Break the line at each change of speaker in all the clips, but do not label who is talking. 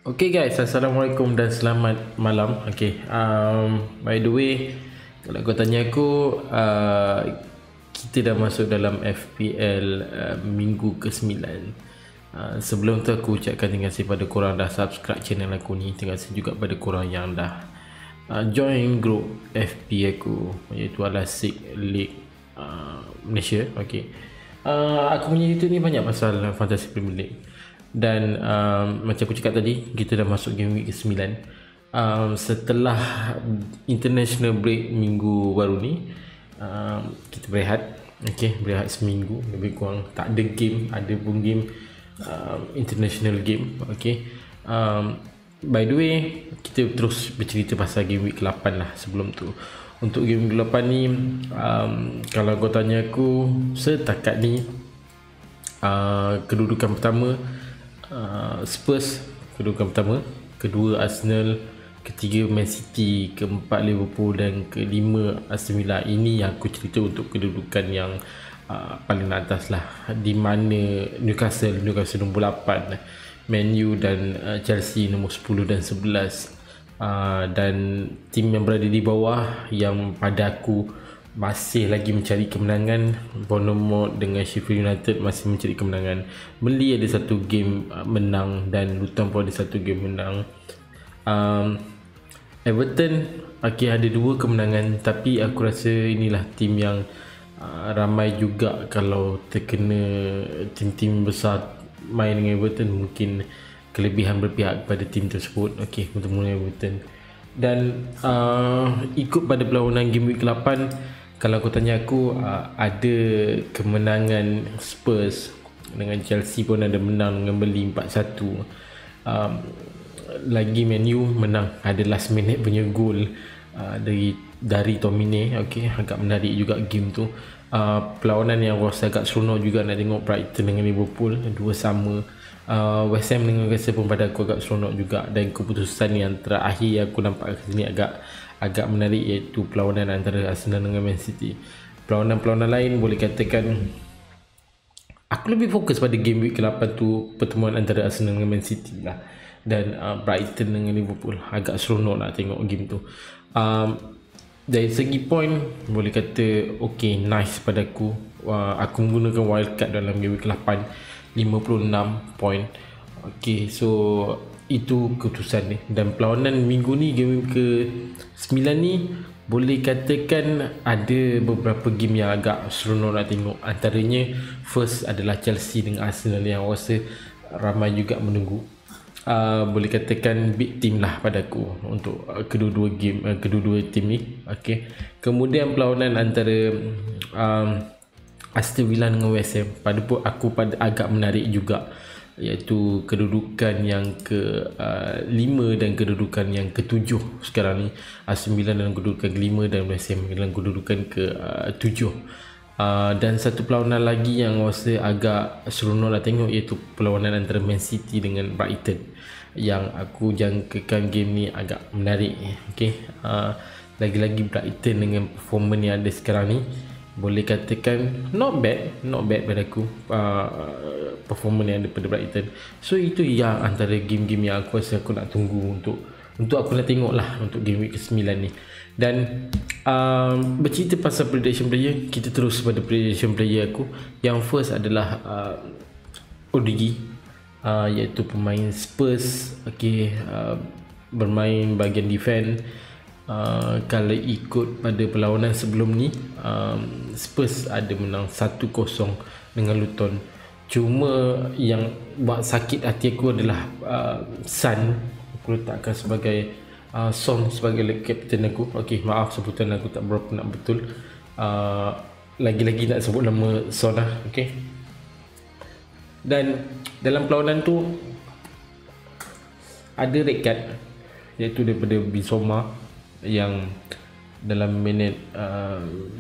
Okay guys, Assalamualaikum dan selamat malam. By the way, kalau kau tanya aku, kita dah masuk dalam FPL minggu ke-9. Sebelum tu aku ucapkan terima kasih pada korang dah subscribe channel aku ni. Terima kasih juga pada korang yang dah join group FP aku, iaitu Alasik League Malaysia. Aku punya YouTube ni banyak pasal Fantasy Premier League. Dan macam aku cakap tadi, kita dah masuk game week ke-9. Setelah international break minggu baru ni, kita berehat. Berehat seminggu lebih kurang. Tak ada game, ada pun game international game. By the way, kita terus bercerita pasal game week ke-8 lah sebelum tu. Untuk game week ke-8 ni, kalau kau tanya aku, setakat ni kedudukan pertama Spurs, kedudukan pertama, kedua Arsenal, ketiga Man City, keempat Liverpool dan kelima Aston Villa. Ini yang aku cerita untuk kedudukan yang paling atas lah, di mana Newcastle nombor 8, Man U dan Chelsea nombor 10 dan 11, dan tim yang berada di bawah yang pada aku masih lagi mencari kemenangan, Bournemouth dengan Sheffield United masih mencari kemenangan. Burnley ada satu game menang dan Luton pun ada satu game menang. Everton ada dua kemenangan, tapi aku rasa inilah tim yang ramai juga kalau terkena tim-tim besar main dengan Everton, mungkin kelebihan berpihak kepada tim tersebut. Untuk mula Everton. Dan ikut pada perlawanan game week ke-8, kalau kau tanya aku, ada kemenangan Spurs dengan Chelsea pun ada menang dengan Burnley 4-1. Lagi Man U menang, ada last minute punya goal dari Tomine. Agak menarik juga game tu. Perlawanan yang rasa agak seronok juga nak tengok Brighton dengan Liverpool, dua sama. West Ham dengan Newcastle pun pada aku agak seronok juga. Dan keputusan yang terakhir aku nampak kat sini agak menarik, iaitu perlawanan antara Arsenal dengan Man City. Perlawanan lain boleh katakan aku lebih fokus pada game week ke-8 tu, pertemuan antara Arsenal dengan Man City lah, dan Brighton dengan Liverpool. Agak seronok nak tengok game tu. Dari segi point boleh kata nice pada aku. Aku menggunakan wildcard dalam game week ke-8, 56 point. So itu keputusan ni. Dan perlawanan minggu ni, game ke-9 ni, boleh katakan ada beberapa game yang agak seronok nak tengok. Antaranya first adalah Chelsea dengan Arsenal yang rasa ramai juga menunggu. Boleh katakan big team lah pada aku untuk kedua-dua tim ni. Kemudian perlawanan antara Aston Villa dengan West Ham pada agak menarik juga, iaitu kedudukan yang ke-5 dan kedudukan yang ke-7 sekarang ni. Aston Villa dalam kedudukan ke-5 dan West Ham dalam kedudukan ke-7. Dan satu perlawanan lagi yang rasa agak seronok nak tengok, iaitu perlawanan antara Man City dengan Brighton, yang aku jangkakan game ni agak menarik. Lagi-lagi Brighton dengan performance yang ada sekarang ni, boleh katakan not bad pada aku, performance yang ada pada Brighton. So itu yang antara game-game yang aku rasa aku nak tunggu untuk aku nak tengok lah untuk game week ke-9 ni. Dan bercerita pasal prediction player, kita terus pada prediction player aku. Yang first adalah Origi, iaitu pemain Spurs. Bermain bahagian defense. Kalau ikut pada perlawanan sebelum ni, Spurs ada menang 1-0 dengan Luton. Cuma yang buat sakit hati aku adalah Son. Aku letakkan sebagai Son sebagai kapten aku. Maaf sebutan aku tak berapa nak betul. Lagi-lagi nak sebut nama Son lah. Dan dalam perlawanan tu ada red card, iaitu daripada Bissouma, yang dalam minit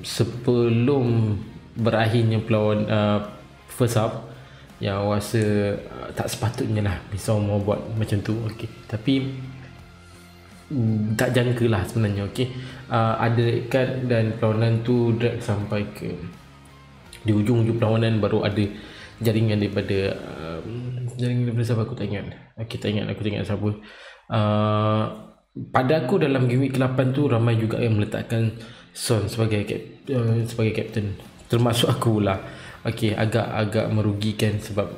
sebelum berakhirnya perlawanan first half, yang rasa tak sepatutnya lah Bissouma buat macam tu. Tapi tak jangka lah sebenarnya. Ada red card dan perlawanan tu drag sampai ke di ujung perlawanan, baru ada jaringan daripada jaringan daripada siapa aku tak ingat. Okay, tak ingat siapa. Pada aku dalam game week ke-8 tu ramai juga yang meletakkan Son sebagai captain, termasuk aku lah. Okay, agak merugikan sebab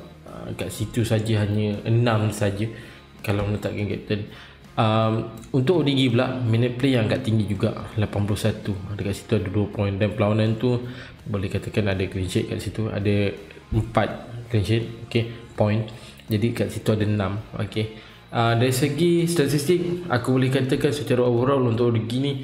kat situ saja hanya 6 saja kalau meletakkan captain. Untuk ODG pula, minute play yang agak tinggi juga, 81. Dekat situ ada 2 point, dan perlawanan tu boleh katakan ada clean sheet kat situ, ada 4 clean sheet, okay, point. Jadi kat situ ada 6. okay. Dari segi statistik, aku boleh katakan secara overall untuk ODG ni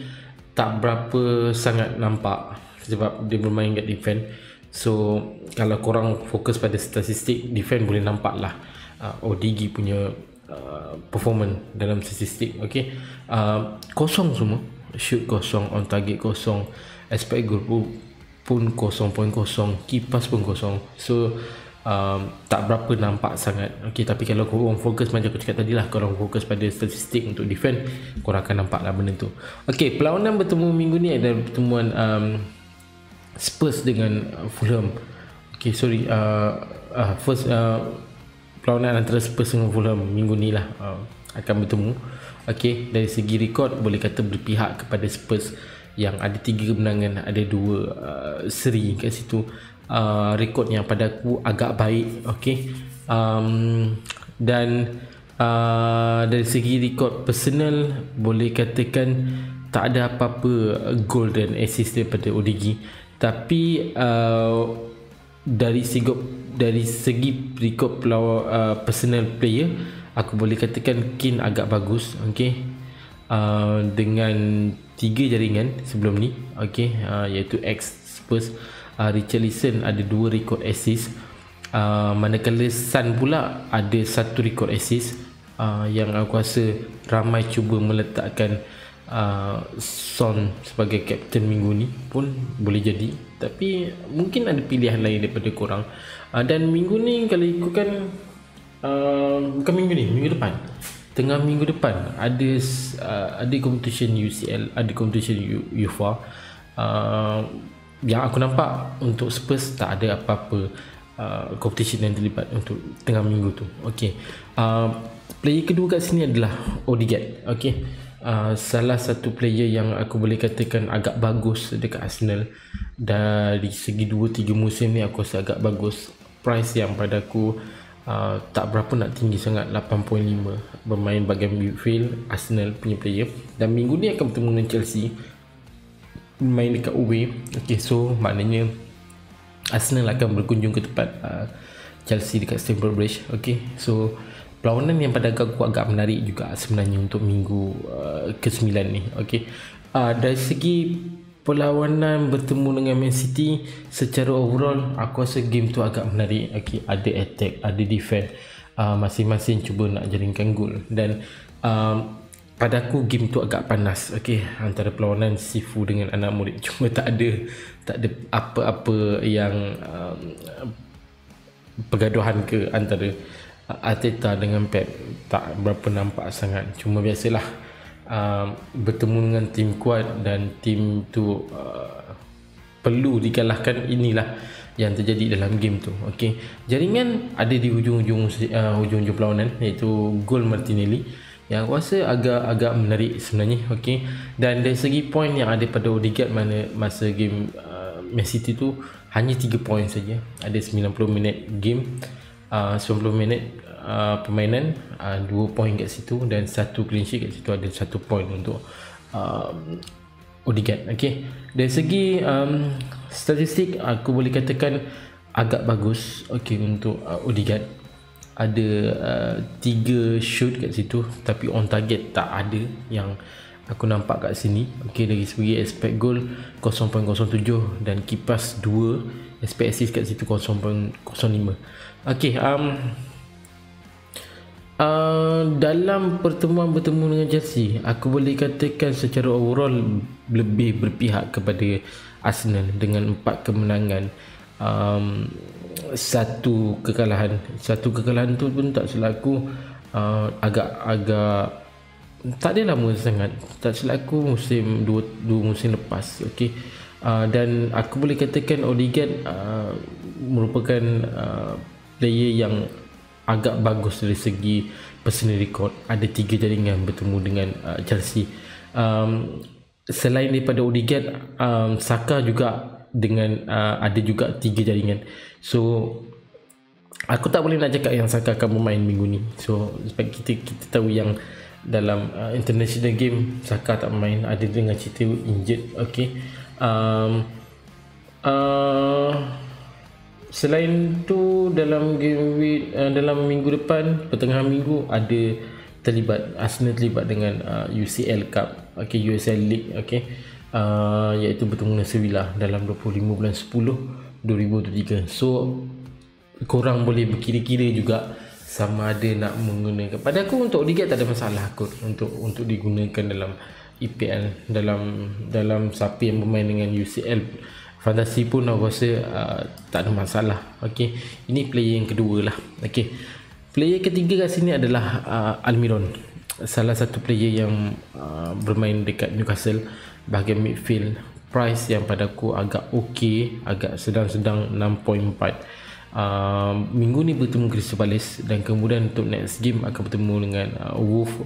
tak berapa sangat nampak sebab dia bermain kat defense. So kalau korang fokus pada statistik, defense boleh nampak lah ODG punya performance dalam statistik. Okay, kosong semua, shoot kosong, on target kosong, expect goal pun 0.0, key pass pun kosong. So tak berapa nampak sangat. Okay, tapi kalau korang fokus macam aku cakap tadi lah, korang fokus pada statistik untuk defend, korang akan nampak lah benda tu. Okay, perlawanan bertemu minggu ni adalah pertemuan Spurs dengan Fulham. Okay, sorry, first perlawanan antara Spurs dengan Fulham minggu ni lah akan bertemu. Okay, dari segi rekod boleh kata berpihak kepada Spurs yang ada 3 kemenangan, ada 2 seri kat situ. Rekod yang pada aku agak baik. Okay, dan dari segi rekod personal boleh katakan tak ada apa-apa gol dan assist daripada ODG. Tapi dari segi rekod personal player, aku boleh katakan Kane agak bagus. Okay, dengan 3 jaringan sebelum ni, okay, iaitu ex Spurs. Richarlison ada 2 rekod assist, manakala Son pula ada 1 rekod assist. Yang aku rasa ramai cuba meletakkan Son sebagai kapten minggu ni pun boleh jadi, tapi mungkin ada pilihan lain daripada korang. Dan minggu ni kalau ikutkan, bukan minggu ni, minggu depan, tengah minggu depan ada competition UCL, ada competition UEFA. Yang aku nampak untuk Spurs tak ada apa-apa competition yang terlibat untuk tengah minggu tu. Okay, player kedua kat sini adalah Odegaard. Okay, salah satu player yang aku boleh katakan agak bagus dekat Arsenal. Dari segi 2-3 musim ni aku rasa agak bagus. Price yang pada aku tak berapa nak tinggi sangat, 8.5. Bermain bahagian midfield, Arsenal punya player. Dan minggu ni akan bertemu dengan Chelsea, main dekat away. Okay, so maknanya Arsenal akan berkunjung ke tempat Chelsea dekat Stamford Bridge. Okay, so perlawanan yang pada aku agak menarik juga sebenarnya untuk minggu ke-9 ni. Okay, dari segi perlawanan bertemu dengan Man City, secara overall aku rasa game tu agak menarik. Okay, ada attack, ada defense, masing-masing cuba nak jaringkan gol. Dan pada aku game tu agak panas. Okay, antara perlawanan Sifu dengan anak murid, cuma tak ada apa-apa yang pergaduhan ke antara Arteta dengan Pep, tak berapa nampak sangat. Cuma biasalah, bertemu dengan tim kuat dan tim tu perlu dikalahkan, inilah yang terjadi dalam game tu. Okay, jaringan ada di hujung-hujung perlawanan, iaitu gol Martinelli yang aku rasa agak menarik sebenarnya. Okay, dan dari segi point yang ada pada Odegaard masa game Man City tu hanya 3 point saja. Ada 90 minit game, 90 minit permainan, 2 point kat situ, dan 1 clean sheet kat situ, ada 1 point untuk Odegaard. Okay, dari segi statistik aku boleh katakan agak bagus. Okay, untuk Odegaard ada 3 shoot kat situ, tapi on target tak ada yang aku nampak kat sini. Okay, dari segi expect goal 0.07 dan key pass 2, expect assist kat situ 0.05. Okay, dalam pertemuan bertemu dengan Chelsea, aku boleh katakan secara overall lebih berpihak kepada Arsenal dengan 4 kemenangan, 1 kekalahan tu pun tak selaku agak tak ada lama sangat, tak selaku musim 2 musim lepas. Okay, dan aku boleh katakan Odegaard merupakan player yang agak bagus dari segi personal record. Ada 3 jaringan bertemu dengan Chelsea. Selain daripada Odegaard, Saka juga dengan ada juga 3 jaringan. So aku tak boleh nak cakap yang Saka akan bermain minggu ni. So sebab kita tahu yang dalam international game Saka tak main, ada dengan cerita injured. Okay. Selain tu dalam game week, dalam minggu depan pertengahan minggu ada Arsenal terlibat dengan UCL Cup, okay, USL League, okay, iaitu bertemu dengan Sevilla dalam 25 bulan 10 2023. So korang boleh berkira-kira juga sama ada nak menggunakan. Pada aku untuk Odegaard tak ada masalah kot untuk digunakan dalam EPL, dalam siapa yang bermain dengan UCL Fantasi pun aku rasa tak ada masalah. Okay, ini player yang kedua lah. Okay, player ketiga kat sini adalah Almiron, salah satu player yang bermain dekat Newcastle bahagian midfield. Price yang pada aku agak okey, agak sedang-sedang 6.4. Minggu ni bertemu Crystal Palace dan kemudian untuk next game akan bertemu dengan Wolves,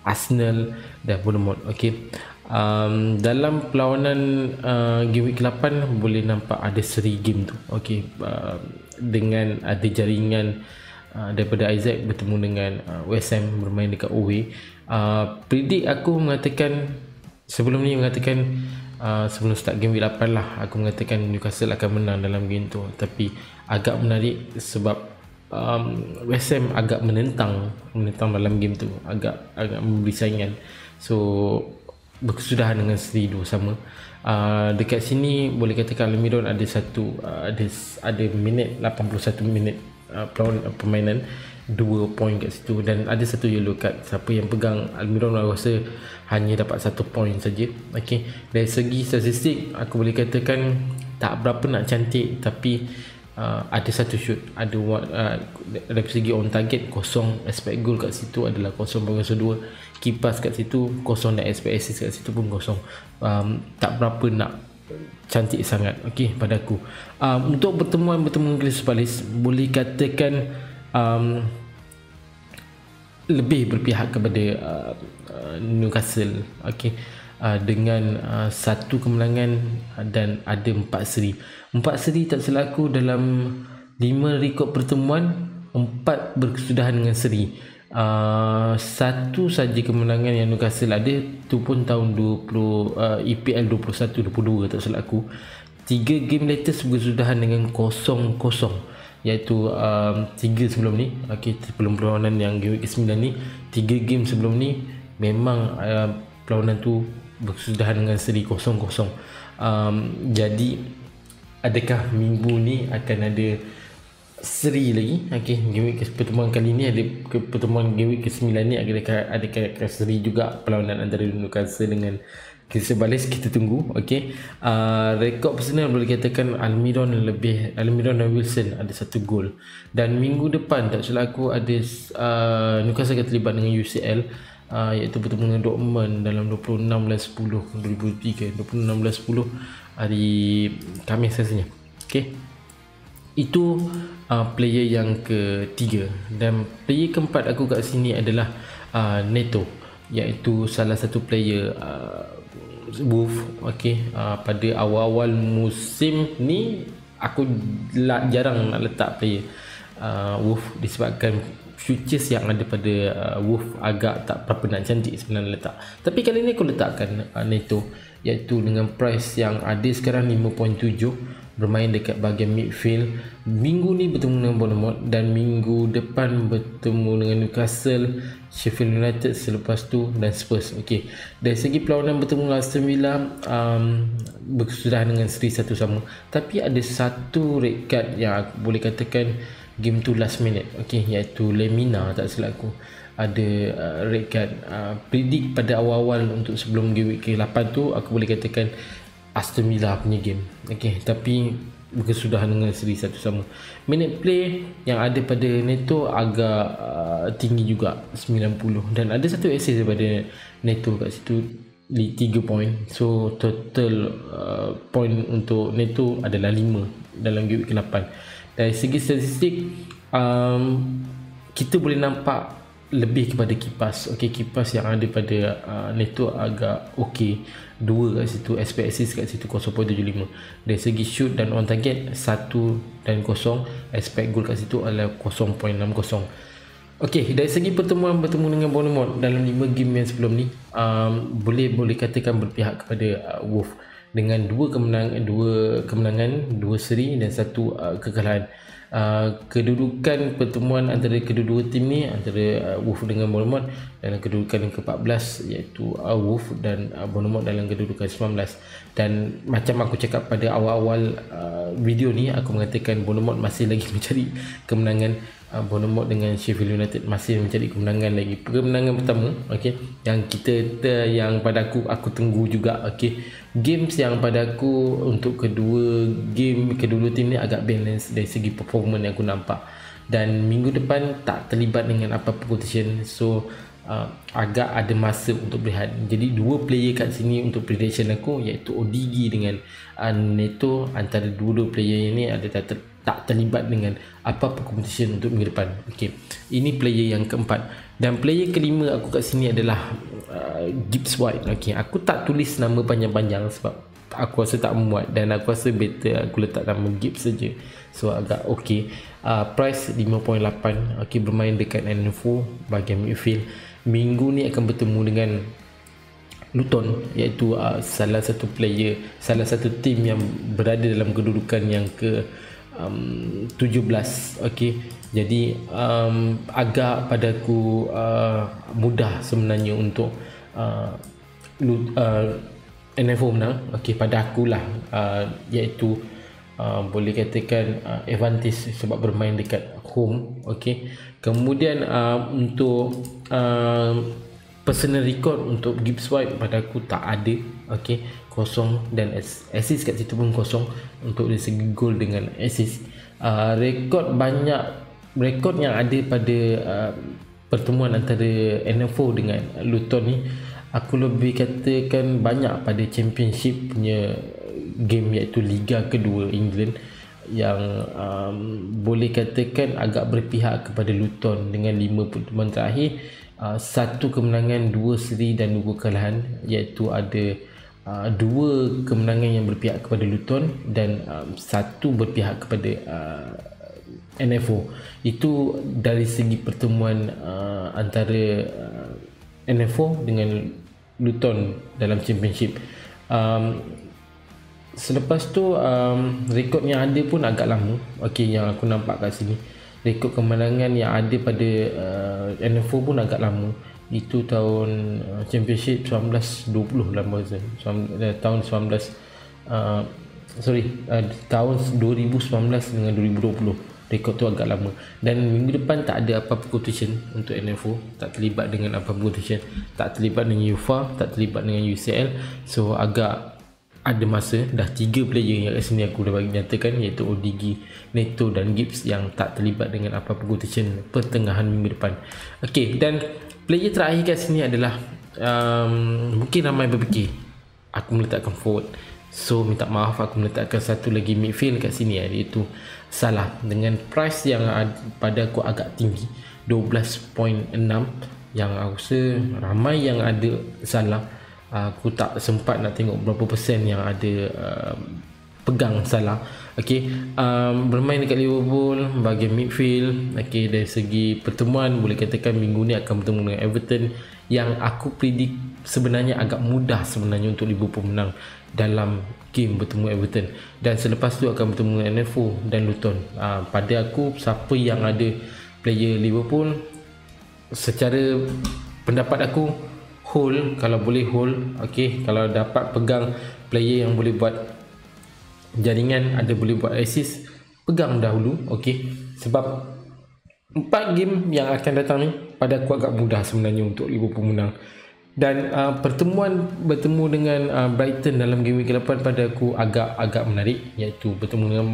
Arsenal dan Bournemouth. Okay, dalam perlawanan game week 8 boleh nampak ada seri game tu. Okay, dengan ada jaringan daripada Isaac bertemu dengan West Ham bermain dekat away. Predict aku mengatakan sebelum ni sebelum start game week 8 lah, aku mengatakan Newcastle akan menang dalam game tu. Tapi agak menarik sebab West Ham agak menentang dalam game tu, agak memberi saingan. So berkesudahan dengan seri 2 sama. Dekat sini boleh katakan Almiron ada minit 81 minit permainan, 2 point kat situ dan ada 1 yellow card. Siapa yang pegang Almiron aku rasa hanya dapat 1 point saja. Okey, dari segi statistik aku boleh katakan tak berapa nak cantik, tapi ada 1 shoot, ada dari segi on target kosong, expect goal kat situ adalah 0.2, kipas kat situ kosong dan expect assist kat situ pun kosong. Tak berapa nak cantik sangat. Okey, pada aku untuk pertemuan Crystal Palace boleh katakan lebih berpihak kepada Newcastle. Okey, dengan 1 kemenangan dan ada 4 seri. 4 seri tak silap aku dalam 5 rekod pertemuan, 4 berkesudahan dengan seri. 1 saja kemenangan yang Newcastle ada tu pun tahun EPL 21-22 tak silap aku. 3 game latest berkesudahan dengan 0-0, iaitu 3 sebelum ni. Okey, sebelum perlawanan yang game ke-9 ni, 3 game sebelum ni memang perlawanan tu berkesudahan dengan seri 0-0. Jadi adakah minggu ni akan ada seri lagi? Okey, pertemuan kali ni ada pertemuan game week ke-9 ni adakah seri juga perlawanan antara Newcastle dengan Crystal Palace? Kita tunggu. Okey, rekod personal boleh katakan Almiron dan Wilson ada 1 gol. Dan minggu depan tak silap aku ada Newcastle akan terlibat dengan UCL, iaitu bertemu dengan Dortmund dalam 26 bulan 10 2023, 26 bulan 10 hari Khamis rasanya. Okey, itu player yang ketiga. Dan player keempat aku kat sini adalah Neto, iaitu salah satu player Wolves. Okey, pada awal-awal musim ni aku jarang nak letak player Wolves disebabkan futures yang ada pada Wolves agak tak berapa nak cantik sebenarnya letak. Tapi kali ni aku letakkan Neto, iaitu dengan price yang ada sekarang 5.7, bermain dekat bahagian midfield. Minggu ni bertemu dengan Bournemouth dan minggu depan bertemu dengan Newcastle, Sheffield United selepas tu dan Spurs. Okey, dari segi perlawanan bertemu dengan Aston Villa, berkesudahan dengan seri 1 sama. Tapi ada 1 red card yang aku boleh katakan game tu last minute. Okey, iaitu Lemina tak silap aku ada red card. Predict pada awal-awal untuk sebelum game week ke-8 tu aku boleh katakan Aston Villa punya game. Okey, tapi berkesudahan dengan seri 1 sama. Minute play yang ada pada Neto agak tinggi juga, 90, dan ada 1 assist daripada Neto kat situ, 3 point. So total point untuk Neto adalah 5 dalam game week ke-8. Dari segi statistik kita boleh nampak lebih kepada kipas. Okey, kipas yang ada pada Neto agak okey. 2 kat situ, aspect assist kat situ 0.75. Dari segi shoot dan on target 1 dan 0, aspect goal kat situ adalah 0.60. Okey, dari segi pertemuan bertemu dengan Bournemouth dalam 5 game yang sebelum ni, boleh katakan berpihak kepada Wolves dengan 2 kemenangan, 2 seri dan 1 kekalahan. Kedudukan pertemuan antara kedua-dua tim ni, antara Wolves dengan Bournemouth dalam kedudukan yang ke-14, iaitu Wolves dan Bournemouth dalam kedudukan 19. Dan macam aku cakap pada awal-awal video ni, aku mengatakan Bournemouth masih lagi mencari kemenangan. Bournemouth dengan Sheffield United masih mencari kemenangan lagi. Kemenangan pertama, okey, yang yang pada aku tunggu juga, okey. Games yang pada aku untuk kedua tim ni agak balance dari segi performance yang aku nampak. Dan minggu depan tak terlibat dengan apa-apa competition, so agak ada masa untuk berehat. Jadi 2 player kat sini untuk prediction aku, iaitu Odigi dengan Neto. Antara dua player ini ada tak terlibat dengan apa-apa competition untuk minggu depan. Okey, ini player yang keempat. Dan player kelima aku kat sini adalah Gibbs White. Okey, aku tak tulis nama panjang-panjang sebab aku rasa tak muat, dan aku rasa better aku letak nama Gibbs saja. So agak okey. Price 5.8. Okey, bermain dekat N4 bahagian midfield. Minggu ni akan bertemu dengan Luton, iaitu salah satu tim yang berada dalam kedudukan yang ke 17. Okey, jadi agak pada aku mudah sebenarnya untuk NFO menang. Okey, pada akulah, iaitu boleh katakan advantage sebab bermain dekat home. Okey, kemudian untuk personal record untuk Gibbs White pada aku tak ada. Okey, kosong, dan assist kat situ pun kosong untuk dari segi gol dengan assist. Rekod yang ada pada pertemuan antara NFO dengan Luton ni, aku lebih katakan banyak pada championship punya game, iaitu Liga Kedua England, yang boleh katakan agak berpihak kepada Luton dengan 5 pertemuan terakhir, 1 kemenangan, 2 seri dan 2 kekalahan, iaitu ada 2 kemenangan yang berpihak kepada Luton dan 1 berpihak kepada NFO. Itu dari segi pertemuan antara NFO dengan Luton dalam championship. Selepas tu rekod yang ada pun agak lama. Okey, yang aku nampak kat sini, rekod kemenangan yang ada pada NFO pun agak lama. Itu tahun championship 1920 dalam bahasa tahun 2019 dengan 2020. Rekod tu agak lama. Dan minggu depan tak ada apa-apa competition untuk NFO, tak terlibat dengan apa-apa competition, tak terlibat dengan UEFA, tak terlibat dengan UCL. So agak ada masa. Dah 3 player yang kat sini aku dah bagi nyatakan, iaitu Odigi, Neto dan Gibbs yang tak terlibat dengan apa-apa competition pertengahan minggu depan. Okey, dan player terakhir kat sini adalah mungkin ramai berfikir aku meletakkan forward. So minta maaf, aku meletakkan satu lagi midfield kat sini, iaitu Salah, dengan price yang pada aku agak tinggi 12.6, yang aku rasa ramai yang ada Salah. Aku tak sempat nak tengok berapa persen yang ada pegang Salah. Okey, bermain dekat Liverpool bahagian midfield. Okey, dari segi pertemuan boleh katakan minggu ni akan bertemu dengan Everton, yang aku predict sebenarnya agak mudah sebenarnya untuk Liverpool menang dalam game bertemu Everton, dan selepas tu akan bertemu dengan NFO dan Luton. Pada aku, siapa yang ada player Liverpool, secara pendapat aku hold, kalau boleh hold. Okey, kalau dapat pegang player yang boleh buat jaringan, ada boleh buat assist, pegang dahulu. Okey, sebab 4 game yang akan datang ni pada aku agak mudah sebenarnya untuk Liverpool menang. Dan pertemuan bertemu dengan Brighton dalam game week ke-8 pada aku agak menarik, iaitu bertemu dengan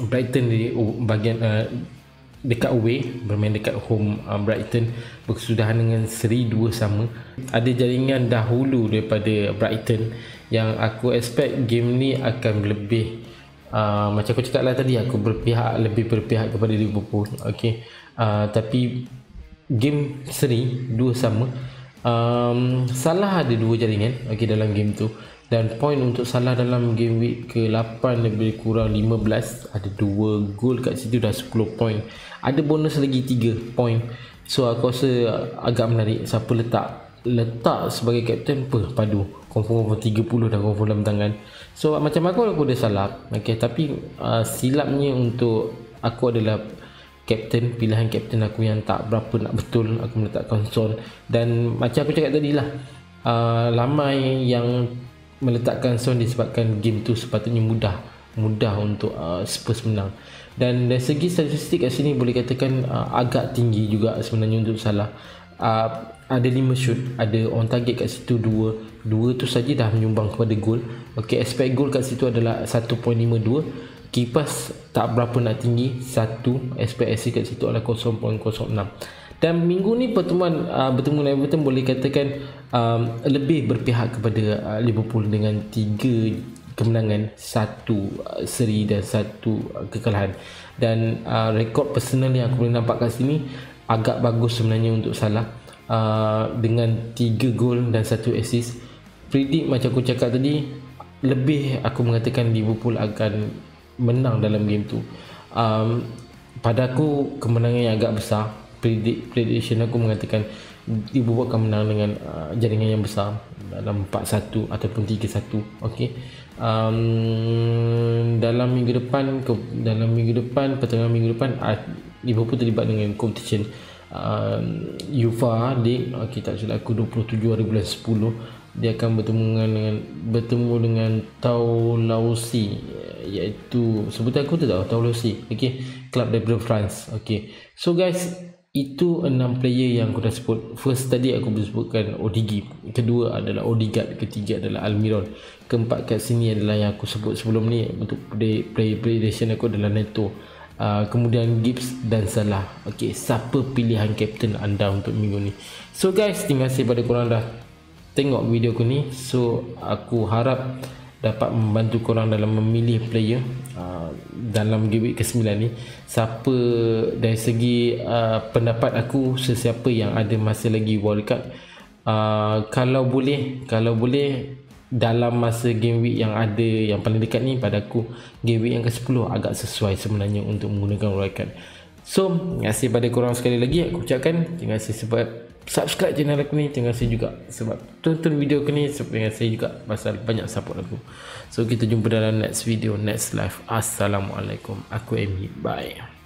Brighton di bahagian dekat away, bermain dekat home. Brighton berkesudahan dengan seri 2 sama. Ada jaringan dahulu daripada Brighton, yang aku expect game ni akan lebih macam aku cakap lah tadi, aku lebih berpihak kepada Liverpool. Okey, Tapi game seri dua sama. Salah ada 2 jaringan dalam game tu, dan point untuk Salah dalam game week ke-8 lebih kurang 15, ada 2 gol kat situ dah 10 point, ada bonus lagi 3 point. So aku rasa agak menarik. Siapa letak sebagai kapten padu confirm 30 dah confirm dalam tangan. So macam aku dah Salah, tapi silapnya untuk aku adalah pilihan kapten aku yang tak berapa nak betul. Aku meletakkan Son, dan macam aku cakap tadi lah, ramai yang meletakkan Son disebabkan game tu sepatutnya mudah untuk Spurs menang. Dan dari segi statistik kat sini boleh katakan agak tinggi juga sebenarnya untuk Salah. Ada 5 shoot, ada on target kat situ 2 tu saja dah menyumbang kepada gol. Expect goal kat situ adalah 1.52. Kipas tak berapa nak tinggi 1, expect assist kat situ adalah 0.06. Dan minggu ni pertemuan bertemu dengan Everton boleh katakan lebih berpihak kepada Liverpool dengan 3 kemenangan, 1 seri dan 1 kekalahan. Dan rekod personal yang aku boleh nampak kat sini agak bagus sebenarnya untuk Salah, dengan 3 gol dan 1 assist. Predict macam aku cakap tadi, lebih aku mengatakan Liverpool akan menang dalam game tu. Pada aku kemenangan yang agak besar. Prediction aku mengatakan Liverpool akan menang dengan jaringan yang besar dalam 4-1 ataupun 3-1. Dalam minggu depan pertengahan minggu depan Liverpool terlibat dengan competition UEFA League. Tak silap aku 27 hari bulan 10 dia akan bertemu dengan Toulouse, iaitu sebutan aku tu tahu Toulouse, klub daripada France. So guys, itu 6 player yang aku dah sebut. First tadi aku sebutkan Odigi, kedua adalah Odegaard, ketiga adalah Almiron, keempat kat sini adalah yang aku sebut sebelum ni untuk prediction aku adalah Neto, kemudian Gibbs dan Salah. Siapa pilihan kapten anda untuk minggu ni? So guys, terima kasih pada korang dah tengok video aku ni. So aku harap dapat membantu korang dalam memilih player dalam game week ke-9 ni. Siapa dari segi pendapat aku, sesiapa yang ada masa lagi wildcard, kalau boleh dalam masa game week yang ada yang paling dekat ni, pada aku game week yang ke-10 agak sesuai sebenarnya untuk menggunakan wildcard. So terima kasih pada korang sekali lagi. Aku ucapkan terima kasih sebab subscribe channel aku ni, terima kasih juga sebab tonton video aku ni, terima kasih juga pasal banyak support aku. So kita jumpa dalam next video, next live. Assalamualaikum. Aku Amy, bye.